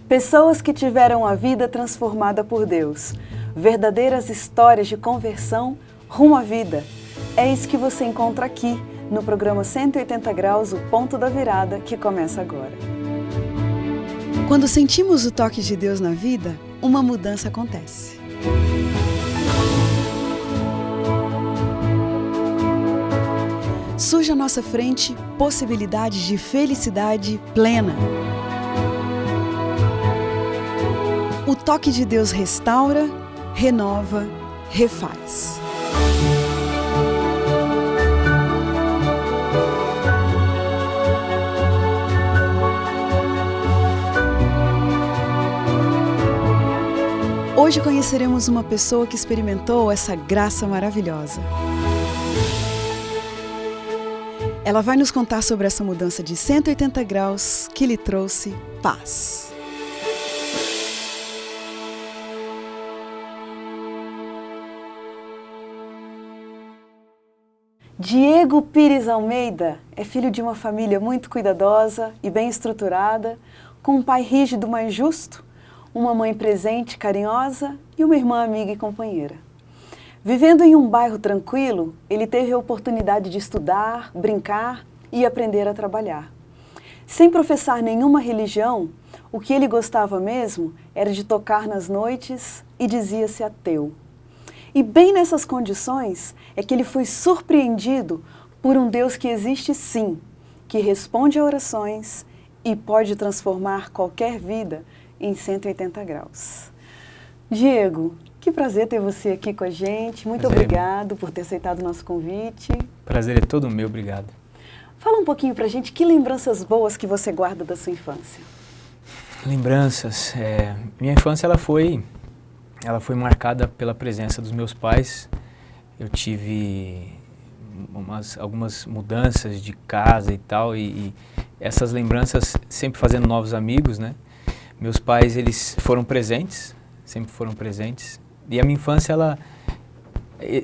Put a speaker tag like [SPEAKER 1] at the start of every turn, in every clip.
[SPEAKER 1] Pessoas que tiveram a vida transformada por Deus. Verdadeiras histórias de conversão rumo à vida. É isso que você encontra aqui no programa 180 Graus, o Ponto da Virada, que começa agora. Quando sentimos o toque de Deus na vida, uma mudança acontece. Surge à nossa frente possibilidades de felicidade plena. O toque de Deus restaura, renova, refaz. Hoje conheceremos uma pessoa que experimentou essa graça maravilhosa. Ela vai nos contar sobre essa mudança de 180 graus que lhe trouxe paz. Diego Pires Almeida é filho de uma família muito cuidadosa e bem estruturada, com um pai rígido, mas justo, uma mãe presente, carinhosa e uma irmã amiga e companheira. Vivendo em um bairro tranquilo, ele teve a oportunidade de estudar, brincar e aprender a trabalhar. Sem professar nenhuma religião, o que ele gostava mesmo era de tocar nas noites e dizia-se ateu. E bem nessas condições é que ele foi surpreendido por um Deus que existe sim, que responde a orações e pode transformar qualquer vida em 180 graus. Diego, que prazer ter você aqui com a gente. Muito obrigado por ter aceitado o nosso convite.
[SPEAKER 2] Prazer é todo meu, obrigado.
[SPEAKER 1] Fala um pouquinho pra gente, que lembranças boas que você guarda da sua infância?
[SPEAKER 2] Lembranças, minha infância ela foi marcada pela presença dos meus pais. Eu tive algumas mudanças de casa e tal, e essas lembranças sempre fazendo novos amigos, né? Meus pais, eles foram presentes, sempre foram presentes. E a minha infância, ela,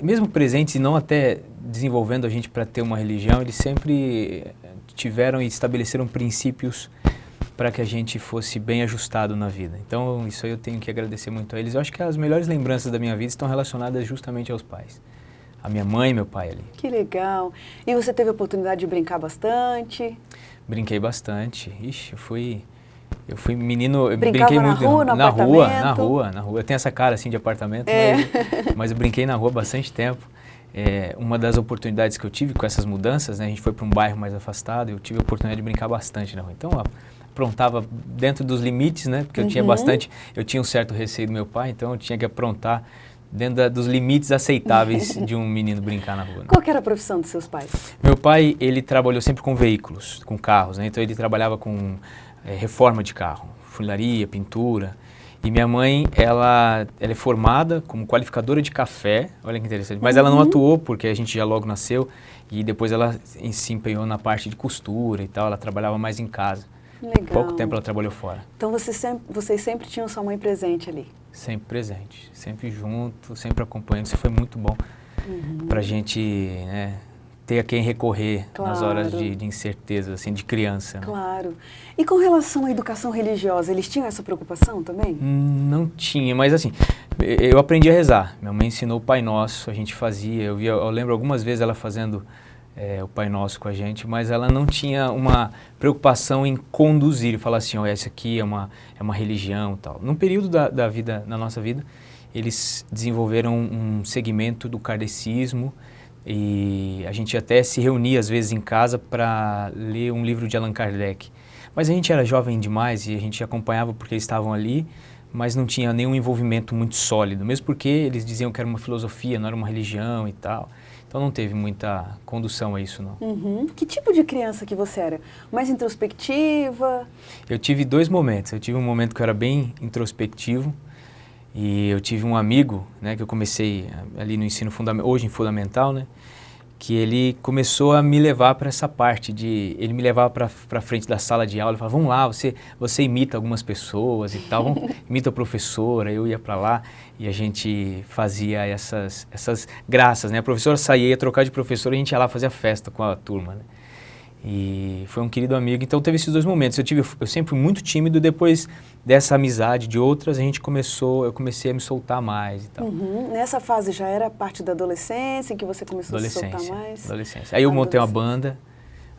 [SPEAKER 2] mesmo presentes e não até desenvolvendo a gente para ter uma religião, eles sempre tiveram e estabeleceram princípios para que a gente fosse bem ajustado na vida. Então, isso aí eu tenho que agradecer muito a eles. Eu acho que as melhores lembranças da minha vida estão relacionadas justamente aos pais. A minha mãe e meu pai ali.
[SPEAKER 1] Que legal. E você teve a oportunidade de brincar bastante?
[SPEAKER 2] Brinquei bastante. Ixi, eu fui menino, eu
[SPEAKER 1] brincava
[SPEAKER 2] brinquei
[SPEAKER 1] na
[SPEAKER 2] muito
[SPEAKER 1] rua, no
[SPEAKER 2] na
[SPEAKER 1] apartamento?
[SPEAKER 2] rua. Eu tenho essa cara assim de apartamento, mas eu brinquei na rua bastante tempo. Uma das oportunidades que eu tive com essas mudanças, né, a gente foi para um bairro mais afastado, eu tive a oportunidade de brincar bastante na rua. Então, aprontava dentro dos limites, né, porque eu tinha um certo receio do meu pai, então eu tinha que aprontar dentro dos limites aceitáveis de um menino brincar na rua. Né?
[SPEAKER 1] Qual que era a profissão dos seus pais?
[SPEAKER 2] Meu pai, ele trabalhou sempre com veículos, com carros, né, então ele trabalhava com reforma de carro, funilaria, pintura. E minha mãe, ela é formada como qualificadora de café, olha que interessante, mas ela não atuou porque a gente já logo nasceu e depois ela se empenhou na parte de costura e tal, ela trabalhava mais em casa.
[SPEAKER 1] Legal.
[SPEAKER 2] Pouco tempo ela trabalhou fora.
[SPEAKER 1] Então vocês sempre tinham sua mãe presente ali?
[SPEAKER 2] Sempre presente, sempre junto, sempre acompanhando, isso foi muito bom pra gente, né, ter a quem recorrer nas horas de incerteza, assim, de criança. Né?
[SPEAKER 1] Claro. E com relação à educação religiosa, eles tinham essa preocupação também?
[SPEAKER 2] Não tinha, mas assim, eu aprendi a rezar. Minha mãe ensinou o Pai Nosso, a gente fazia, eu lembro algumas vezes ela fazendo o Pai Nosso com a gente, mas ela não tinha uma preocupação em conduzir, falar assim, essa aqui é uma religião e tal. Num período da vida, na nossa vida, eles desenvolveram um segmento do kardecismo, e a gente até se reunia às vezes em casa para ler um livro de Allan Kardec. Mas a gente era jovem demais e a gente acompanhava porque eles estavam ali, mas não tinha nenhum envolvimento muito sólido, mesmo porque eles diziam que era uma filosofia, não era uma religião e tal. Então não teve muita condução a isso, não.
[SPEAKER 1] Que tipo de criança que você era? Mais introspectiva?
[SPEAKER 2] Eu tive dois momentos. Eu tive um momento que eu era bem introspectivo, e eu tive um amigo, né, que eu comecei ali no ensino fundamental, hoje em fundamental, né, que ele começou a me levar para essa parte ele me levava para frente da sala de aula, ele falava, vamos lá, você imita algumas pessoas e tal, imita a professora, eu ia para lá e a gente fazia essas graças, né, a professora saía, ia trocar de professor, a gente ia lá fazer a festa com a turma, né. E foi um querido amigo, então teve esses dois momentos. Eu sempre fui muito tímido, depois dessa amizade de outras, eu comecei a me soltar mais e tal.
[SPEAKER 1] Nessa fase já era parte da adolescência, em que você começou a se soltar mais?
[SPEAKER 2] Adolescência. Aí eu montei uma banda,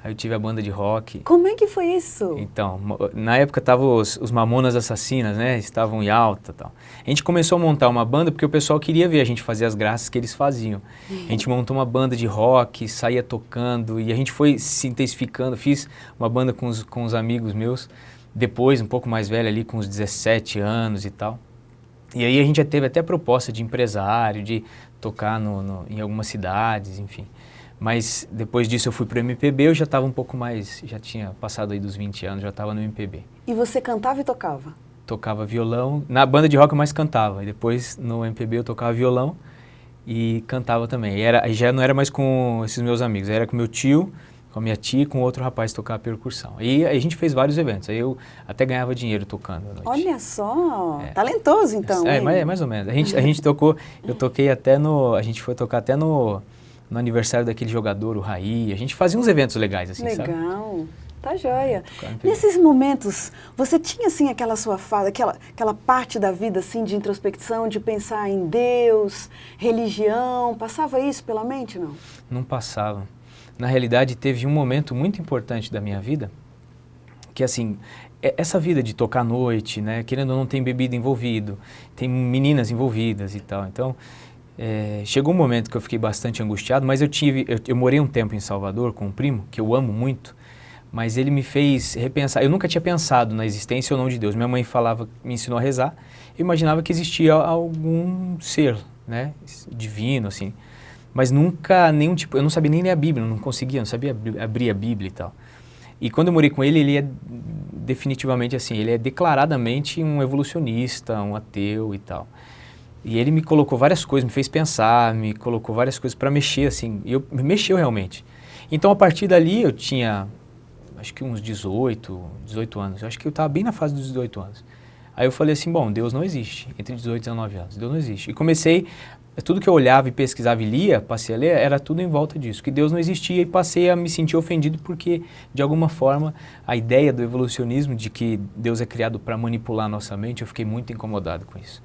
[SPEAKER 2] aí eu tive a banda de rock.
[SPEAKER 1] Como é que foi isso?
[SPEAKER 2] Então, na época estavam os Mamonas Assassinas, né? Estavam em alta e tal. A gente começou a montar uma banda porque o pessoal queria ver a gente fazer as graças que eles faziam. A gente montou uma banda de rock, saía tocando e a gente foi se intensificando. Fiz uma banda com os amigos meus, depois um pouco mais velho ali, com uns 17 anos e tal. E aí a gente já teve até proposta de empresário, de tocar em algumas cidades, enfim. Mas depois disso eu fui para o MPB, eu já estava um pouco mais, já tinha passado aí dos 20 anos, já estava no MPB.
[SPEAKER 1] E você cantava e tocava?
[SPEAKER 2] Tocava violão, na banda de rock eu mais cantava, e depois no MPB eu tocava violão e cantava também. E já não era mais com esses meus amigos, era com meu tio, com a minha tia e com outro rapaz que tocava percussão. E aí a gente fez vários eventos, aí eu até ganhava dinheiro tocando à noite.
[SPEAKER 1] Olha só, talentoso então.
[SPEAKER 2] Mais ou menos. A gente tocou, eu toquei até a gente foi tocar até no aniversário daquele jogador, o Raí, a gente fazia uns eventos legais, assim,
[SPEAKER 1] Legal.
[SPEAKER 2] sabe?
[SPEAKER 1] Legal, tá joia. Nesses momentos, você tinha, assim, aquela sua fase, aquela parte da vida, assim, de introspecção, de pensar em Deus, religião, passava isso pela mente, não?
[SPEAKER 2] Não passava. Na realidade, teve um momento muito importante da minha vida, que, assim, essa vida de tocar à noite, né, querendo ou não, tem bebida envolvido, tem meninas envolvidas e tal, então... chegou um momento que eu fiquei bastante angustiado, mas eu morei um tempo em Salvador com um primo, que eu amo muito, mas ele me fez repensar. Eu nunca tinha pensado na existência ou não de Deus. Minha mãe me ensinou a rezar, eu imaginava que existia algum ser, né, divino, assim, mas nunca nenhum tipo, eu não sabia nem ler a Bíblia, não sabia abrir a Bíblia e tal. E quando eu morei com ele, ele é definitivamente assim, ele é declaradamente um evolucionista, um ateu e tal. E ele me colocou várias coisas, me fez pensar, me colocou várias coisas para mexer, assim, e me mexeu realmente. Então, a partir dali, eu tinha, acho que uns 18 anos, eu acho que eu estava bem na fase dos 18 anos. Aí eu falei assim, bom, Deus não existe, entre 18 e 19 anos, Deus não existe. E comecei, tudo que eu olhava e pesquisava e lia, passei a ler, era tudo em volta disso, que Deus não existia, e passei a me sentir ofendido porque, de alguma forma, a ideia do evolucionismo, de que Deus é criado para manipular a nossa mente, eu fiquei muito incomodado com isso.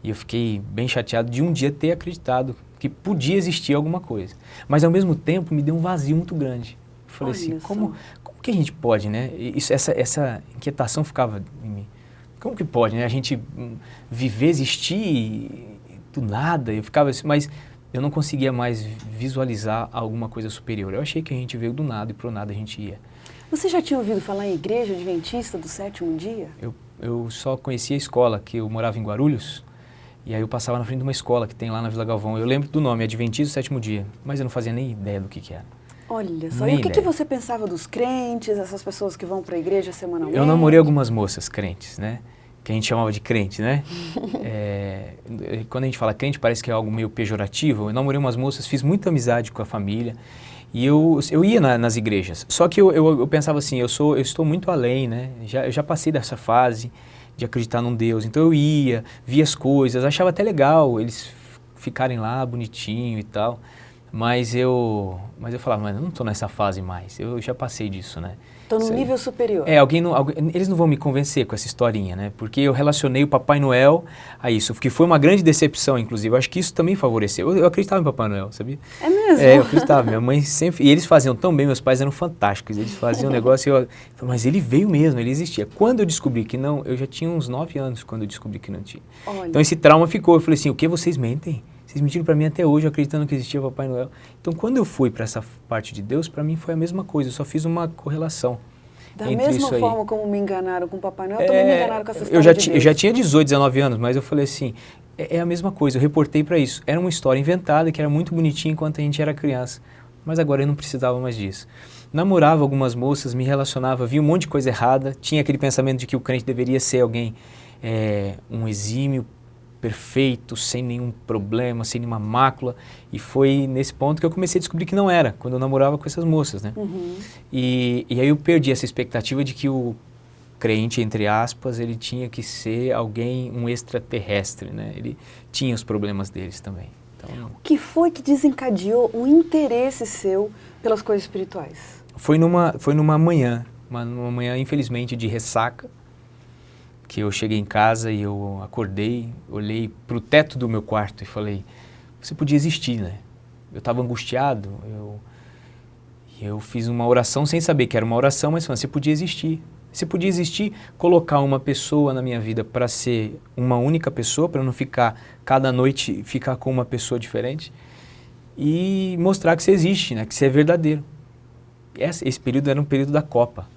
[SPEAKER 2] E eu fiquei bem chateado de um dia ter acreditado que podia existir alguma coisa. Mas, ao mesmo tempo, me deu um vazio muito grande. Eu falei assim, como que a gente pode, né? Essa inquietação ficava em mim. Como que pode, né? A gente viver, existir do nada? Eu ficava assim, mas eu não conseguia mais visualizar alguma coisa superior. Eu achei que a gente veio do nada e pro nada a gente ia.
[SPEAKER 1] Você já tinha ouvido falar em Igreja Adventista do Sétimo Dia?
[SPEAKER 2] Eu só conhecia a escola, que eu morava em Guarulhos. E aí eu passava na frente de uma escola que tem lá na Vila Galvão. Eu lembro do nome, Adventista do Sétimo Dia, mas eu não fazia nem ideia do que era.
[SPEAKER 1] Olha só, e o que você pensava dos crentes, essas pessoas que vão para a igreja semanalmente?
[SPEAKER 2] Eu namorei algumas moças crentes, né? Que a gente chamava de crente, né? Quando a gente fala crente, parece que é algo meio pejorativo. Eu namorei umas moças, fiz muita amizade com a família. E eu ia nas igrejas. Só que eu pensava assim, eu estou muito além, né? Eu já passei dessa fase de acreditar num Deus. Então eu ia, via as coisas, achava até legal eles ficarem lá bonitinho e tal. Mas eu falava, mas eu não estou nessa fase mais, eu já passei disso, né?
[SPEAKER 1] Estou no nível superior.
[SPEAKER 2] Eles não vão me convencer com essa historinha, né? Porque eu relacionei o Papai Noel a isso, que foi uma grande decepção, inclusive. Eu acho que isso também favoreceu. Eu acreditava em Papai Noel, sabia?
[SPEAKER 1] É mesmo?
[SPEAKER 2] Eu acreditava. Minha mãe sempre... E eles faziam tão bem, meus pais eram fantásticos. Eles faziam um negócio e eu falei, mas ele veio mesmo, ele existia. Quando eu descobri que não, eu já tinha uns 9 anos quando eu descobri que não tinha.
[SPEAKER 1] Olha.
[SPEAKER 2] Então esse trauma ficou. Eu falei assim, o que vocês mentem? Vocês mentiram para mim até hoje, acreditando que existia Papai Noel. Então, quando eu fui para essa parte de Deus, para mim foi a mesma coisa. Eu só fiz uma correlação.
[SPEAKER 1] Da mesma forma como me enganaram com Papai Noel, também me enganaram com essa história de Deus.
[SPEAKER 2] Eu já tinha 18, 19 anos, mas eu falei assim, é a mesma coisa. Eu reportei para isso. Era uma história inventada, que era muito bonitinha enquanto a gente era criança. Mas agora eu não precisava mais disso. Namorava algumas moças, me relacionava, via um monte de coisa errada. Tinha aquele pensamento de que o crente deveria ser alguém, um exímio, perfeito, sem nenhum problema, sem nenhuma mácula, e foi nesse ponto que eu comecei a descobrir que não era, quando eu namorava com essas moças, né?
[SPEAKER 1] Uhum.
[SPEAKER 2] E aí eu perdi essa expectativa de que o crente, entre aspas, ele tinha que ser alguém, um extraterrestre, né? Ele tinha os problemas deles também. Então,
[SPEAKER 1] o que foi que desencadeou o interesse seu pelas coisas espirituais?
[SPEAKER 2] Foi numa manhã, numa manhã infelizmente de ressaca, que eu cheguei em casa e eu acordei, olhei para o teto do meu quarto e falei, você podia existir, né? Eu estava angustiado, eu fiz uma oração sem saber que era uma oração, mas falando, você podia existir. Você podia existir, colocar uma pessoa na minha vida para ser uma única pessoa, para não ficar, cada noite, ficar com uma pessoa diferente e mostrar que você existe, né? Que você é verdadeiro. Esse período era um período da Copa.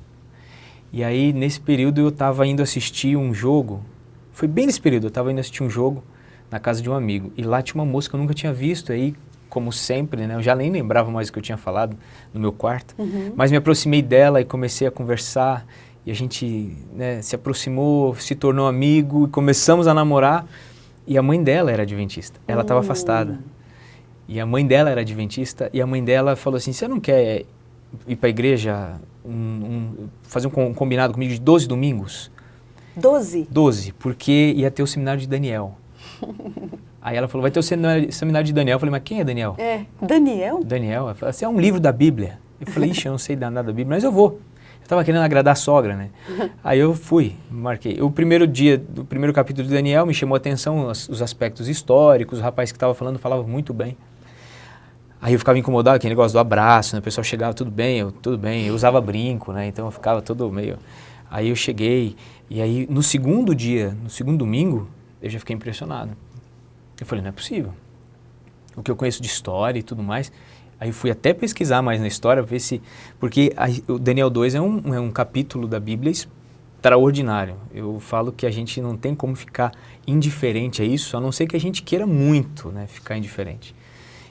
[SPEAKER 2] E aí, nesse período, eu estava indo assistir um jogo, foi bem nesse período, eu estava indo assistir um jogo na casa de um amigo, e lá tinha uma moça que eu nunca tinha visto, aí, como sempre, né, eu já nem lembrava mais o que eu tinha falado no meu quarto, mas me aproximei dela e comecei a conversar, e a gente, né, se aproximou, se tornou amigo, e começamos a namorar, e a mãe dela era adventista, ela estava afastada, e a mãe dela era adventista, e a mãe dela falou assim, você não quer ir para a igreja, fazer um combinado comigo de 12 domingos?
[SPEAKER 1] 12?
[SPEAKER 2] 12, porque ia ter o seminário de Daniel. Aí ela falou, vai ter o seminário de Daniel. Eu falei, mas quem é Daniel?
[SPEAKER 1] Daniel?
[SPEAKER 2] Daniel. Ela falou, assim, é um livro da Bíblia. Eu falei, ixi, eu não sei nada da Bíblia, mas eu vou. Eu estava querendo agradar a sogra, né? Aí eu fui, marquei. O primeiro dia do primeiro capítulo de Daniel me chamou a atenção os aspectos históricos, o rapaz que estava falando falava muito bem. Aí eu ficava incomodado, aquele negócio do abraço, né? O pessoal chegava, tudo bem, eu usava brinco, né? Então eu ficava todo meio... Aí eu cheguei, e aí no segundo dia, no segundo domingo, eu já fiquei impressionado. Eu falei, não é possível. O que eu conheço de história e tudo mais, aí eu fui até pesquisar mais na história, ver se... Porque o Daniel 2 é um capítulo da Bíblia extraordinário. Eu falo que a gente não tem como ficar indiferente a isso, a não ser que a gente queira muito, né, ficar indiferente.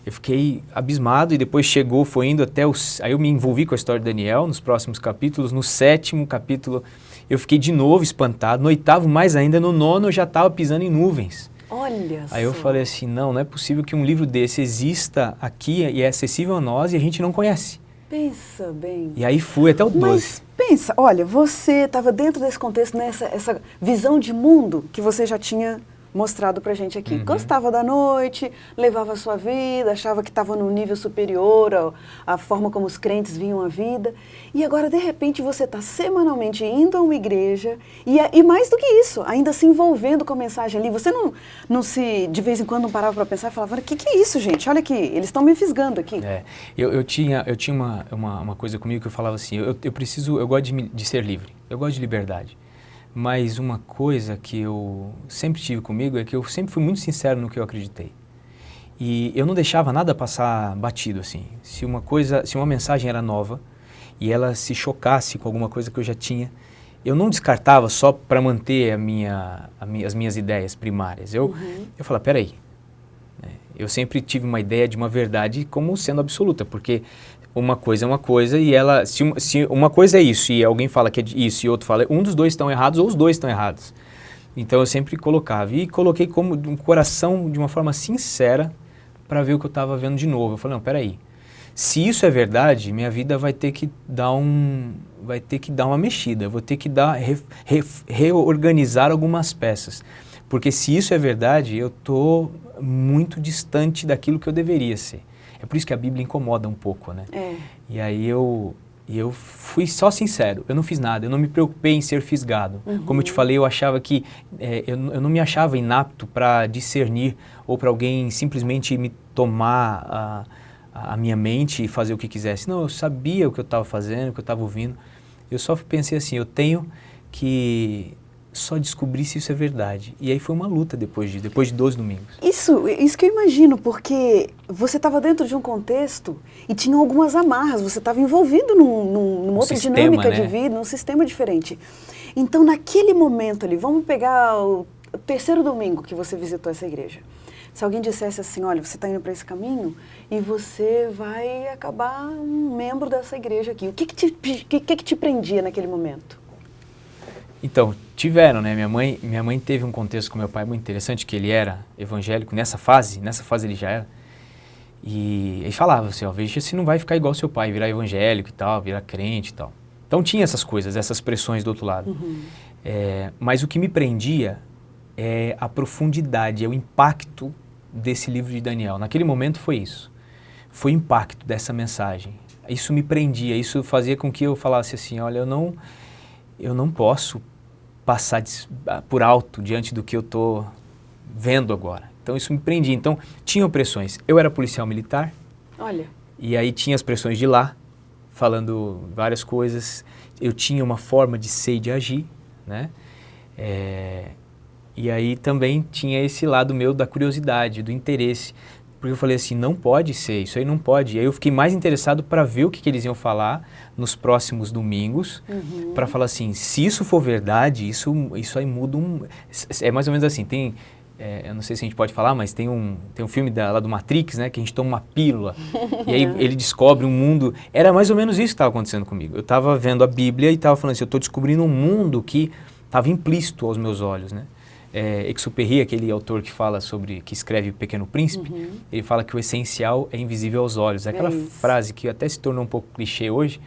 [SPEAKER 2] Eu fiquei abismado e depois foi indo até aí eu me envolvi com a história de Daniel nos próximos capítulos. No 7º capítulo eu fiquei de novo espantado. No 8º mais ainda, no 9º eu já estava pisando em nuvens.
[SPEAKER 1] Olha só.
[SPEAKER 2] Aí eu falei assim, não é possível que um livro desse exista aqui e é acessível a nós e a gente não conhece.
[SPEAKER 1] Pensa bem.
[SPEAKER 2] E aí fui até o 12.
[SPEAKER 1] Mas pensa, olha, você estava dentro desse contexto, essa visão de mundo que você já tinha mostrado pra gente aqui. Gostava da noite, levava a sua vida, achava que estava num nível superior à forma como os crentes viam a vida. E agora, de repente, você está semanalmente indo a uma igreja e mais do que isso, ainda se envolvendo com a mensagem ali. Você não se, de vez em quando, não parava para pensar e falava, o que é isso, gente? Olha aqui, eles estão me fisgando aqui.
[SPEAKER 2] Eu tinha uma coisa comigo que eu falava assim, eu gosto de ser livre, eu gosto de liberdade. Mas uma coisa que eu sempre tive comigo é que eu sempre fui muito sincero no que eu acreditei. E eu não deixava nada passar batido, assim. Se uma mensagem era nova e ela se chocasse com alguma coisa que eu já tinha, eu não descartava só para manter as minhas ideias primárias. Eu falava, peraí, eu sempre tive uma ideia de uma verdade como sendo absoluta, porque uma coisa é uma coisa e se uma coisa é isso e alguém fala que é isso e outro fala, um dos dois estão errados ou os dois estão errados. Então eu sempre colocava e coloquei como um coração de uma forma sincera para ver o que eu estava vendo de novo. Eu falei, não, peraí, se isso é verdade, minha vida vai ter que dar uma mexida, eu vou ter que reorganizar algumas peças. Porque se isso é verdade, eu estou muito distante daquilo que eu deveria ser. É por isso que a Bíblia incomoda um pouco, né? E aí eu fui só sincero, eu não fiz nada, eu não me preocupei em ser fisgado. Como eu te falei, eu achava que, eu não me achava inapto para discernir ou para alguém simplesmente me tomar a minha mente e fazer o que quisesse. Não, eu sabia o que eu estava fazendo, o que eu estava ouvindo. Eu só pensei assim, eu tenho que só descobrir se isso é verdade. E aí foi uma luta depois de 12 domingos.
[SPEAKER 1] Isso que eu imagino, porque você estava dentro de um contexto e tinha algumas amarras, você estava envolvido numa outra dinâmica, né, de vida, num sistema diferente. Então, naquele momento ali, vamos pegar o 3º domingo que você visitou essa igreja. Se alguém dissesse assim, olha, você está indo para esse caminho e você vai acabar um membro dessa igreja aqui. O que te prendia naquele momento?
[SPEAKER 2] Então, tiveram, né? Minha mãe teve um contexto com meu pai muito interessante, que ele era evangélico nessa fase ele já era. E ele falava assim, ó, veja se não vai ficar igual seu pai, virar evangélico e tal, virar crente e tal. Então tinha essas coisas, essas pressões do outro lado. Mas o que me prendia é a profundidade, é o impacto desse livro de Daniel. Naquele momento foi isso. Foi o impacto dessa mensagem. Isso me prendia, isso fazia com que eu falasse assim, olha, eu não posso passar por alto diante do que eu estou vendo agora. Então isso me prendia. Então tinha pressões. Eu era policial militar.
[SPEAKER 1] Olha.
[SPEAKER 2] E aí tinha as pressões de lá, falando várias coisas. Eu tinha uma forma de ser e de agir, né? E aí também tinha esse lado meu da curiosidade, do interesse. Porque eu falei assim, não pode ser, isso aí não pode. E aí eu fiquei mais interessado para ver o que eles iam falar nos próximos domingos, para falar assim, se isso for verdade, isso aí muda É mais ou menos assim, eu não sei se a gente pode falar, mas tem um filme lá do Matrix, né, que a gente toma uma pílula, e aí ele descobre um mundo. Era mais ou menos isso que estava acontecendo comigo. Eu estava vendo a Bíblia e estava falando assim, eu estou descobrindo um mundo que estava implícito aos meus olhos, né? Exupéry, aquele autor que escreve O Pequeno Príncipe, ele fala que o essencial é invisível aos olhos. É aquela frase que até se tornou um pouco clichê hoje.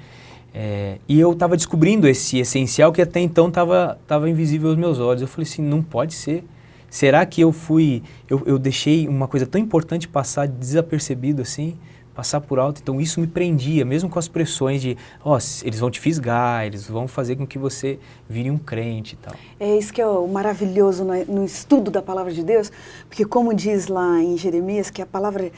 [SPEAKER 2] E eu estava descobrindo esse essencial que até então estava invisível aos meus olhos. Eu falei assim, não pode ser. Será que eu deixei uma coisa tão importante passar desapercebido assim, passar por alto? Então isso me prendia, mesmo com as pressões de, eles vão te fisgar, eles vão fazer com que você vire um crente e tal.
[SPEAKER 1] É isso que é o maravilhoso no estudo da palavra de Deus, porque como diz lá em Jeremias, que a palavra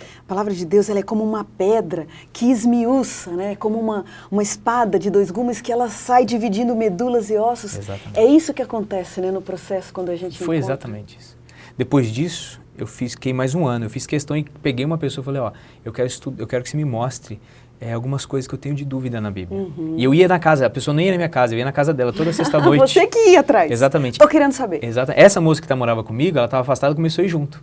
[SPEAKER 1] de Deus ela é como uma pedra que esmiuça, né? Como uma espada de dois gumes que ela sai dividindo medulas e ossos.
[SPEAKER 2] Exatamente.
[SPEAKER 1] É isso que acontece, né, no processo quando a gente
[SPEAKER 2] Foi
[SPEAKER 1] encontra.
[SPEAKER 2] exatamente isso. Depois disso, eu fiquei mais um ano. Eu fiz questão e peguei uma pessoa e falei, eu quero que você me mostre algumas coisas que eu tenho de dúvida na Bíblia. E eu ia na casa, a pessoa nem ia na minha casa, eu ia na casa dela toda sexta-noite.
[SPEAKER 1] Você que ia atrás.
[SPEAKER 2] Exatamente.
[SPEAKER 1] Tô querendo saber.
[SPEAKER 2] Essa moça que morava comigo, ela estava afastada, começou a ir junto.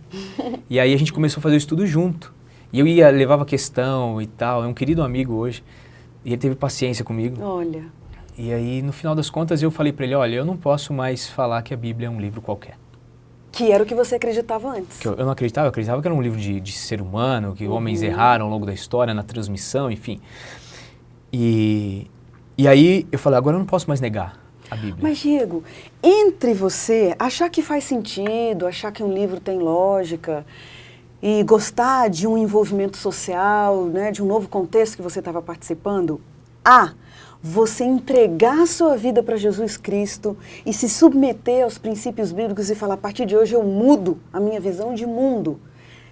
[SPEAKER 2] E aí a gente começou a fazer o estudo junto. E eu levava questão e tal, é um querido amigo hoje. E ele teve paciência comigo.
[SPEAKER 1] Olha.
[SPEAKER 2] E aí, no final das contas, eu falei para ele, olha, eu não posso mais falar que a Bíblia é um livro qualquer.
[SPEAKER 1] Que era o que você acreditava antes.
[SPEAKER 2] Que eu não acreditava, eu acreditava que era um livro de ser humano, que homens erraram ao longo da história, na transmissão, enfim. E aí eu falei, agora eu não posso mais negar a Bíblia.
[SPEAKER 1] Mas, Diego, entre você achar que faz sentido, achar que um livro tem lógica e gostar de um envolvimento social, né, de um novo contexto que você estava participando, você entregar a sua vida para Jesus Cristo e se submeter aos princípios bíblicos e falar, a partir de hoje eu mudo a minha visão de mundo.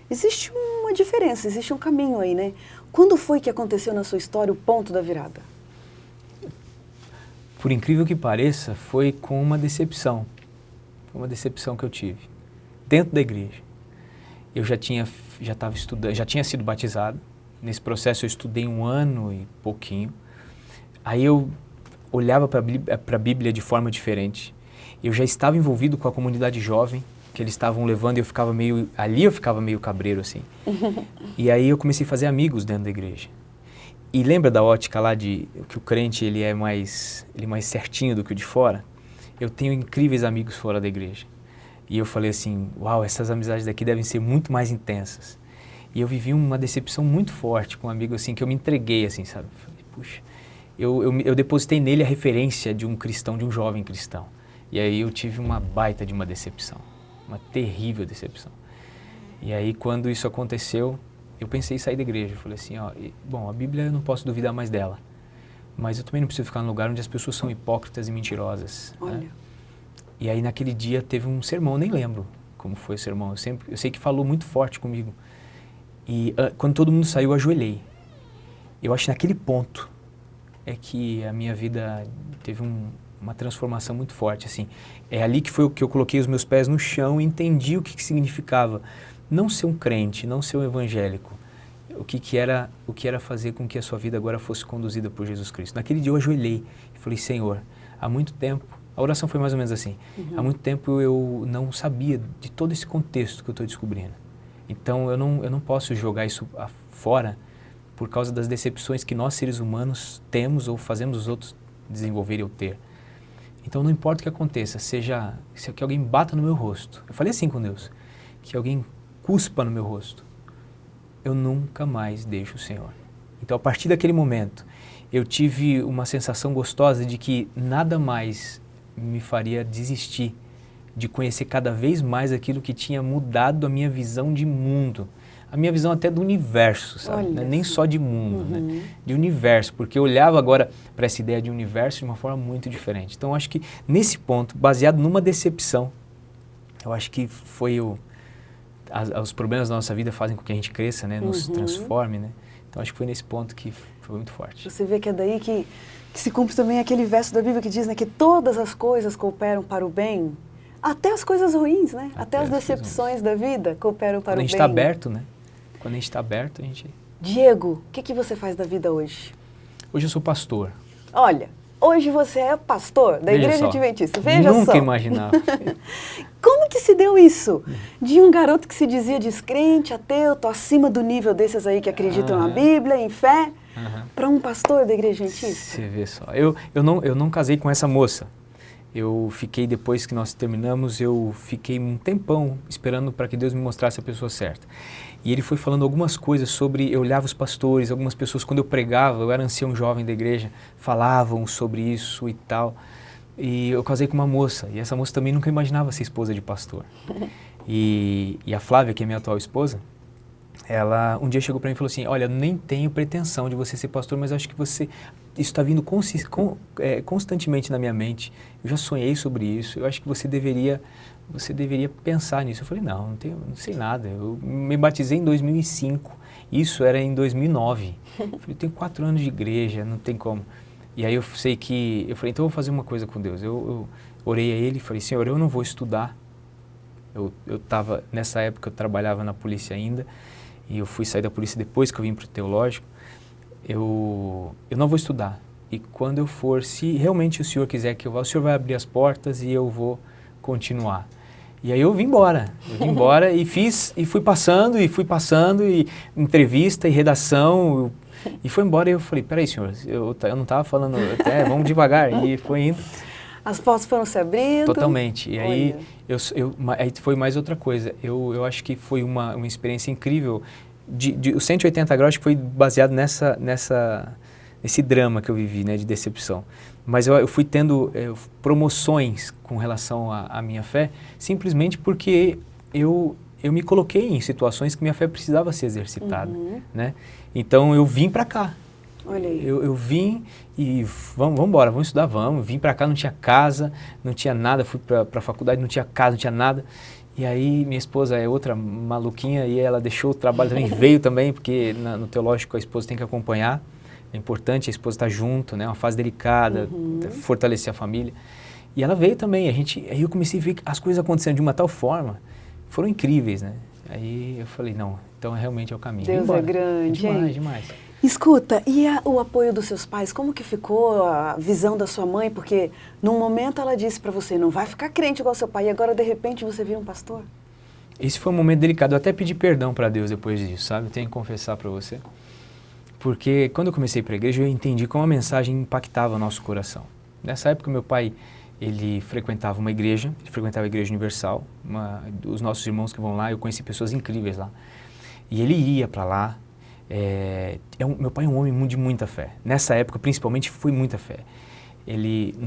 [SPEAKER 1] Existe uma diferença, existe um caminho aí, né? Quando foi que aconteceu na sua história o ponto da virada?
[SPEAKER 2] Por incrível que pareça, foi com uma decepção. Foi uma decepção que eu tive. Dentro da igreja. Eu já estava estudando, já tinha sido batizado. Nesse processo eu estudei 1 ano e pouquinho. Aí eu olhava para a Bíblia de forma diferente. Eu já estava envolvido com a comunidade jovem, que eles estavam levando, e eu ficava meio cabreiro, assim. E aí eu comecei a fazer amigos dentro da igreja. E lembra da ótica lá de que o crente ele é mais certinho do que o de fora? Eu tenho incríveis amigos fora da igreja. E eu falei assim, uau, essas amizades daqui devem ser muito mais intensas. E eu vivi uma decepção muito forte com um amigo, assim, que eu me entreguei, assim, sabe? Falei, puxa... Eu depositei nele a referência de um cristão, de um jovem cristão. E aí eu tive uma baita de uma decepção, uma terrível decepção. E aí quando isso aconteceu, eu pensei em sair da igreja. Eu falei assim, bom, a Bíblia eu não posso duvidar mais dela, mas eu também não preciso ficar num lugar onde as pessoas são hipócritas e mentirosas.
[SPEAKER 1] Olha.
[SPEAKER 2] Né? E aí naquele dia teve um sermão, nem lembro como foi o sermão, eu sei que falou muito forte comigo. E quando todo mundo saiu, eu ajoelhei. Eu acho que naquele ponto é que a minha vida teve uma transformação muito forte, assim. É ali que foi o que eu coloquei os meus pés no chão e entendi o que significava não ser um crente, não ser um evangélico. O que era fazer com que a sua vida agora fosse conduzida por Jesus Cristo. Naquele dia eu ajoelhei e falei, Senhor, há muito tempo, a oração foi mais ou menos assim, há muito tempo eu não sabia de todo esse contexto que eu estou descobrindo. Então eu não posso jogar isso fora por causa das decepções que nós, seres humanos, temos ou fazemos os outros desenvolverem ou ter. Então, não importa o que aconteça, seja que alguém bata no meu rosto. Eu falei assim com Deus, que alguém cuspa no meu rosto. Eu nunca mais deixo o Senhor. Então, a partir daquele momento, eu tive uma sensação gostosa de que nada mais me faria desistir de conhecer cada vez mais aquilo que tinha mudado a minha visão de mundo, a minha visão até do universo, sabe?
[SPEAKER 1] Olha,
[SPEAKER 2] Nem só de mundo, né? De universo, porque eu olhava agora para essa ideia de universo de uma forma muito diferente. Então, eu acho que nesse ponto, baseado numa decepção, eu acho que foi os problemas da nossa vida fazem com que a gente cresça, né? Nos transforme, né? Então, acho que foi nesse ponto que foi muito forte.
[SPEAKER 1] Você vê que é daí que se cumpre também aquele verso da Bíblia que diz, né, que todas as coisas cooperam para o bem, até as coisas ruins, né? Até as decepções da vida cooperam para o bem.
[SPEAKER 2] Quando a gente está aberto, né? Quando a gente está aberto, a gente...
[SPEAKER 1] Diego, o que você faz da vida hoje?
[SPEAKER 2] Hoje eu sou pastor.
[SPEAKER 1] Olha, hoje você é pastor da Igreja Adventista. Veja só.
[SPEAKER 2] Nunca imaginava.
[SPEAKER 1] Como que se deu isso? De um garoto que se dizia descrente, ateu, tô acima do nível desses aí que acreditam na Bíblia, em fé, para um pastor da Igreja Adventista?
[SPEAKER 2] Você vê só. Eu não casei com essa moça. Eu fiquei, depois que nós terminamos, eu fiquei um tempão esperando para que Deus me mostrasse a pessoa certa. E ele foi falando algumas coisas sobre, eu olhava os pastores, algumas pessoas, quando eu pregava, eu era ancião jovem da igreja, falavam sobre isso e tal. E eu casei com uma moça, e essa moça também nunca imaginava ser esposa de pastor. E a Flávia, que é minha atual esposa, ela um dia chegou para mim e falou assim, olha, nem tenho pretensão de você ser pastor, mas acho que isso está vindo constantemente na minha mente, eu já sonhei sobre isso, eu acho que você deveria pensar nisso. Eu falei, não sei nada, eu me batizei em 2005, isso era em 2009, eu falei, eu tenho 4 anos de igreja, não tem como. E aí eu falei, então eu vou fazer uma coisa com Deus, eu orei a Ele e falei, Senhor, eu não vou estudar, nessa época eu trabalhava na polícia ainda, e eu fui sair da polícia depois que eu vim para o teológico, eu não vou estudar. E quando eu for, se realmente o Senhor quiser que eu vá, o Senhor vai abrir as portas e eu vou continuar. E aí eu vim embora e fui passando, e entrevista e redação, e foi embora. E eu falei, peraí, Senhor, eu não estava falando, vamos devagar, e foi indo.
[SPEAKER 1] As portas foram se abrindo?
[SPEAKER 2] Totalmente. E aí, aí foi mais outra coisa. Eu acho que foi uma experiência incrível. Os 180 graus, acho que foi baseado nesse drama que eu vivi, né, de decepção. Mas eu fui tendo promoções com relação à minha fé, simplesmente porque eu me coloquei em situações que minha fé precisava ser exercitada, né? Então eu vim para cá.
[SPEAKER 1] Olha aí.
[SPEAKER 2] Eu vim e vamos embora, vamos estudar, vamos. Vim para cá, não tinha casa, não tinha nada, fui para a faculdade, não tinha casa, não tinha nada. E aí minha esposa é outra maluquinha e ela deixou o trabalho também, veio também, porque no teológico a esposa tem que acompanhar. É importante a esposa estar junto, né? Uma fase delicada, fortalecer a família. E ela veio também, aí eu comecei a ver as coisas acontecendo de uma tal forma, foram incríveis, né? Aí eu falei, não, então realmente é o caminho.
[SPEAKER 1] Deus é grande,
[SPEAKER 2] demais,
[SPEAKER 1] hein?
[SPEAKER 2] demais.
[SPEAKER 1] Escuta, e o apoio dos seus pais, como que ficou a visão da sua mãe? Porque num momento ela disse para você, não vai ficar crente igual seu pai, e agora de repente você vira um pastor?
[SPEAKER 2] Esse foi um momento delicado, eu até pedi perdão para Deus depois disso, sabe? Eu tenho que confessar para você. Porque quando eu comecei para a igreja, eu entendi como a mensagem impactava o nosso coração. Nessa época, meu pai, ele frequentava uma igreja, ele frequentava a Igreja Universal, os nossos irmãos que vão lá, eu conheci pessoas incríveis lá. E ele ia para lá. Meu pai é um homem de muita fé. Nessa época, principalmente, foi muita fé.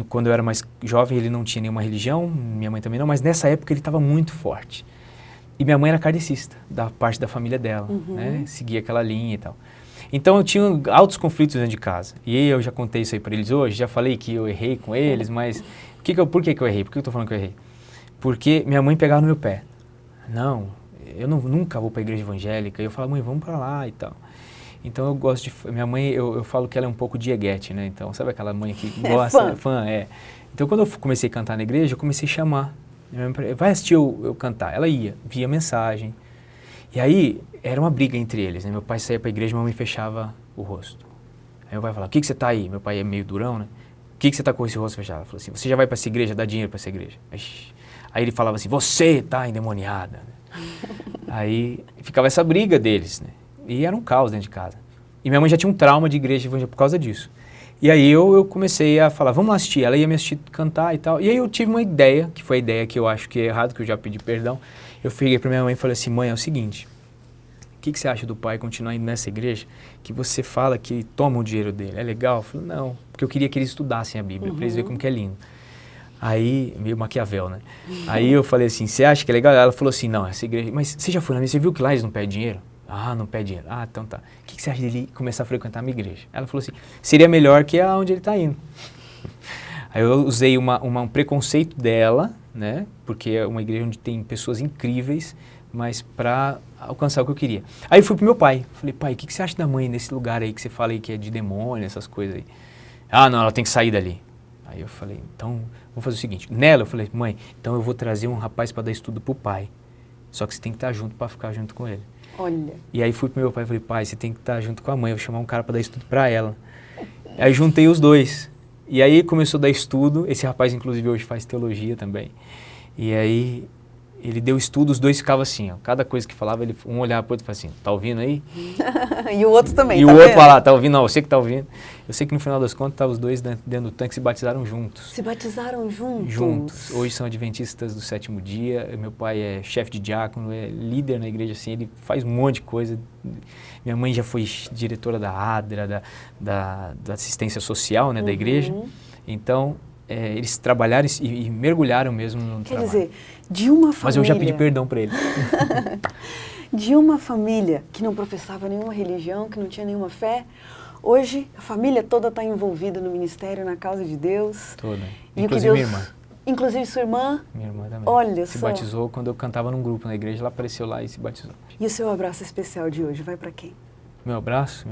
[SPEAKER 2] Quando eu era mais jovem, ele não tinha nenhuma religião, minha mãe também não, mas nessa época ele estava muito forte. E minha mãe era kardecista, da parte da família dela, né? Seguia aquela linha e tal. Então eu tinha altos conflitos dentro de casa. E eu já contei isso aí para eles hoje, já falei que eu errei com eles, mas por que eu errei? Por que eu estou falando que eu errei? Porque minha mãe pegava no meu pé. Não, eu nunca vou para a igreja evangélica. E eu falava, mãe, vamos para lá e tal. Então eu gosto de... Minha mãe, eu falo que ela é um pouco dieguete, né? Então, sabe aquela mãe que gosta? Fã, é. Então quando eu comecei a cantar na igreja, eu comecei a chamar. Vai assistir eu cantar. Ela ia, via mensagem. E aí, era uma briga entre eles, né? Meu pai saía para a igreja e minha mãe fechava o rosto. Aí meu pai falava, o que você está aí? Meu pai é meio durão, né? O que você está com esse rosto fechado? Ela falou assim, você já vai para essa igreja, dá dinheiro para essa igreja. Aí ele falava assim, você está endemoniada. Aí ficava essa briga deles, né? E era um caos dentro de casa. E minha mãe já tinha um trauma de igreja evangélica por causa disso. E aí eu comecei a falar, vamos lá assistir. Ela ia me assistir cantar e tal. E aí eu tive uma ideia, que foi a ideia que eu acho que é errado, que eu já pedi perdão. Eu fiquei para minha mãe e falei assim, mãe, é o seguinte, o que você acha do pai continuar indo nessa igreja que você fala que toma o dinheiro dele? É legal? Eu falei, não, porque eu queria que eles estudassem a Bíblia, para eles verem como que é lindo. Aí, meio Maquiavel, né? Aí eu falei assim, você acha que é legal? Ela falou assim, não, essa igreja... Mas você já foi na minha, você viu que lá eles não pedem dinheiro? Ah, não pede dinheiro. Ah, então tá. O que você acha dele começar a frequentar a minha igreja? Ela falou assim, seria melhor que aonde ele está indo. Aí eu usei um preconceito dela, né? Porque é uma igreja onde tem pessoas incríveis, mas para alcançar o que eu queria. Aí eu fui pro meu pai. Falei, pai, o que você acha da mãe nesse lugar aí que você fala aí que é de demônio, essas coisas aí? Ah, não, ela tem que sair dali. Aí eu falei, então, vamos fazer o seguinte. Nela, eu falei, mãe, então eu vou trazer um rapaz para dar estudo pro pai. Só que você tem que estar junto para ficar junto com ele.
[SPEAKER 1] Olha.
[SPEAKER 2] E aí fui pro meu pai e falei, pai, você tem que estar junto com a mãe, eu vou chamar um cara para dar estudo para ela. Aí juntei os dois. E aí começou a dar estudo, esse rapaz inclusive hoje faz teologia também. E aí ele deu estudo, os dois ficavam assim, ó, cada coisa que falava, um olhava pro outro e falava assim, tá ouvindo aí?
[SPEAKER 1] E o outro também,
[SPEAKER 2] e
[SPEAKER 1] tá
[SPEAKER 2] o outro
[SPEAKER 1] vendo?
[SPEAKER 2] falava, tá ouvindo? Não, você que tá ouvindo. Eu sei que no final das contas, estavam os dois dentro do tanque e se batizaram juntos.
[SPEAKER 1] Se batizaram juntos?
[SPEAKER 2] Juntos. Hoje são adventistas do 7º dia, meu pai é chefe de diácono, é líder na igreja, assim, ele faz um monte de coisa. Minha mãe já foi diretora da ADRA, da assistência social, né, da igreja. Então, eles trabalharam e mergulharam mesmo no trabalho.
[SPEAKER 1] Quer dizer, de uma família...
[SPEAKER 2] Mas eu já pedi perdão para ele.
[SPEAKER 1] De uma família que não professava nenhuma religião, que não tinha nenhuma fé, hoje a família toda está envolvida no ministério, na causa de Deus.
[SPEAKER 2] Toda.
[SPEAKER 1] E
[SPEAKER 2] inclusive minha irmã.
[SPEAKER 1] Inclusive sua irmã?
[SPEAKER 2] Minha irmã também.
[SPEAKER 1] Olha
[SPEAKER 2] se
[SPEAKER 1] só.
[SPEAKER 2] batizou quando eu cantava num grupo na igreja, ela apareceu lá e se batizou.
[SPEAKER 1] E o seu abraço especial de hoje vai para quem?
[SPEAKER 2] Meu abraço,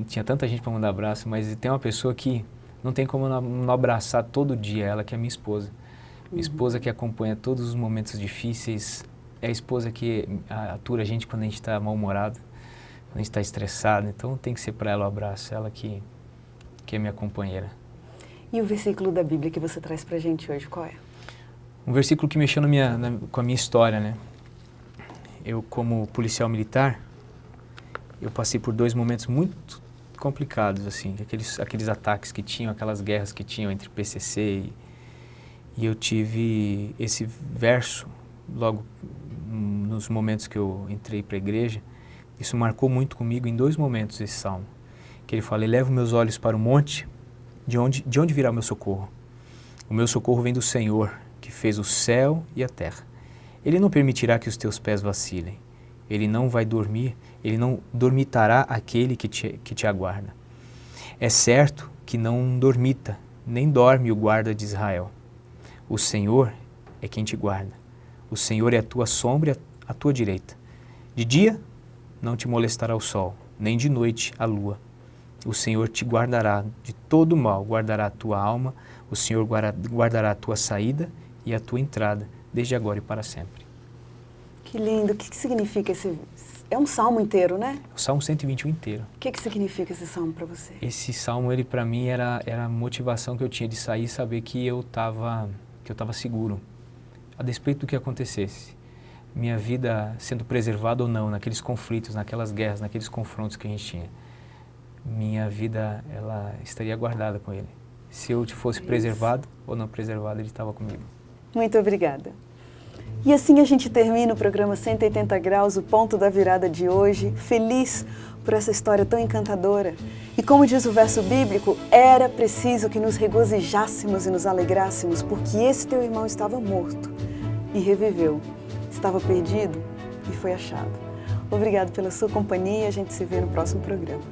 [SPEAKER 2] tinha tanta gente para mandar abraço, mas tem uma pessoa que não tem como não abraçar todo dia, ela que é minha esposa. Minha esposa que acompanha todos os momentos difíceis, é a esposa que atura a gente quando a gente está mal-humorado, quando a gente está estressado, então tem que ser para ela o abraço, ela que é minha companheira.
[SPEAKER 1] E o versículo da Bíblia que você traz para a gente hoje, qual é?
[SPEAKER 2] Um versículo que mexeu com a minha história, né? Eu, como policial militar, eu passei por 2 momentos muito complicados, assim, aqueles ataques que tinham, aquelas guerras que tinham entre PCC e eu tive esse verso logo nos momentos que eu entrei para a igreja. Isso marcou muito comigo em 2 momentos, esse salmo, que ele fala, eleva meus olhos para o monte, de onde virá o meu socorro? O meu socorro vem do Senhor, que fez o céu e a terra. Ele não permitirá que os teus pés vacilem. Ele não vai dormir, ele não dormitará aquele que te aguarda. É certo que não dormita, nem dorme o guarda de Israel. O Senhor é quem te guarda. O Senhor é a tua sombra e a tua direita. De dia não te molestará o sol, nem de noite a lua. O Senhor te guardará de todo mal, guardará a tua alma, o Senhor guardará a tua saída e a tua entrada, desde agora e para sempre.
[SPEAKER 1] Que lindo. O que significa esse... É um salmo inteiro, né?
[SPEAKER 2] O Salmo 121 inteiro.
[SPEAKER 1] O que significa esse salmo para você?
[SPEAKER 2] Esse salmo, ele para mim era a motivação que eu tinha de sair e saber que eu estava seguro, a despeito do que acontecesse. Minha vida sendo preservada ou não, naqueles conflitos, naquelas guerras, naqueles confrontos que a gente tinha. Minha vida, ela estaria guardada com ele. Se eu fosse preservado ou não preservado, ele estava comigo.
[SPEAKER 1] Muito obrigada. E assim a gente termina o programa 180 Graus, o ponto da virada de hoje. Feliz por essa história tão encantadora. E como diz o verso bíblico, era preciso que nos regozijássemos e nos alegrássemos, porque esse teu irmão estava morto e reviveu. Estava perdido e foi achado. Obrigado pela sua companhia. A gente se vê no próximo programa.